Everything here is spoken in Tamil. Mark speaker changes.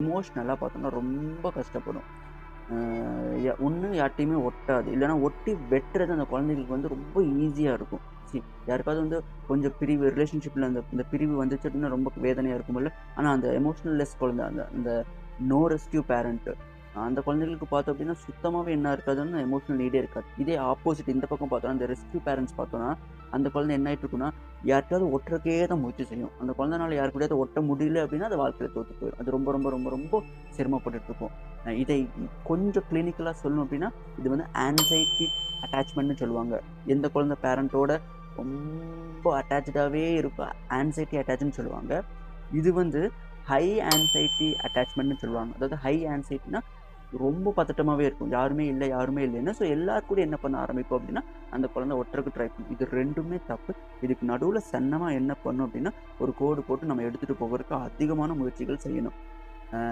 Speaker 1: எமோஷ்னலா பார்த்தோம்னா ரொம்ப கஷ்டப்படும். ஒண்ணு யார்ட்டயுமே ஒட்டாது. இல்லன்னா ஒட்டி வெட்டுறது அந்த குழந்தைகளுக்கு வந்து ரொம்ப ஈஸியா இருக்கும். யாருக்காவது வந்து கொஞ்சம் பிரிவு ரிலேஷன்ஷிப்ல அந்த இந்த பிரிவு வந்துச்சு அப்டின்னா ரொம்ப வேதனையா இருக்கும்ல. ஆனா அந்த எமோஷனல் குழந்தை அந்த அந்த நோ ரெஸ்க்யூ பேரண்ட் அந்த குழந்தைகளுக்கு பார்த்தோம் அப்டின்னா சுத்தமாவே என்ன இருக்காதுன்னா எமோஷனல் நீடே இருக்காது. இதே ஆப்போசிட் இந்த பக்கம் பார்த்தோம்னா, அந்த ரெஸ்க்யூ பேரண்ட்ஸ் பார்த்தோம்னா, அந்த குழந்தை என்ன ஆயிட்டு இருக்கும்னா, யார்ட்டயாவது ஒட்டுறதுக்கே தான் முயற்சி செய்யும். அந்த குழந்தைனால யார் கூடயாவது ஒட்ட முடியல அப்டின்னா, அது வாழ்க்கையில தோத்து போயிரும். அது ரொம்ப ரொம்ப ரொம்ப ரொம்ப சிரமப்பட்டுட்டு இருக்கும். இதை கொஞ்சம் கிளினிக்கலா சொல்லணும் அப்டின்னா, இது வந்து ஆங்சைட்டி அட்டாச்மெண்ட்ன்னு சொல்லுவாங்க. எந்த குழந்தை பேரண்டோட ரொம்ப அட்டாச்டாவே இருக்கும். ஆங்சைட்டி அட்டாச்ன்னு சொல்லுவாங்க. இது வந்து ஹை ஆங்சைட்டி அட்டாச்மெண்ட்ன்னு சொல்லுவாங்க. அதாவது ஹை ஆங்சைட்டினா ரொம்ப பதட்டமாவே இருக்கும். யாருமே இல்ல, யாருமே இல்லன்னு. ஸோ எல்லார் கூடயும் என்ன பண்ண ஆரம்பிக்கும் அப்டின்னா, அந்த குழந்தை ஒட்டுறக்கு ட்ரை பண்ணும். இது 2மே தப்பு. இதுக்கு நடுவுல சன்னமா என்ன பண்ணும் அப்டின்னா, ஒரு கோடு போட்டு நம்ம எடுத்துட்டு போகறதுக்கு அதிகமான முயற்சிகள் செய்யணும்.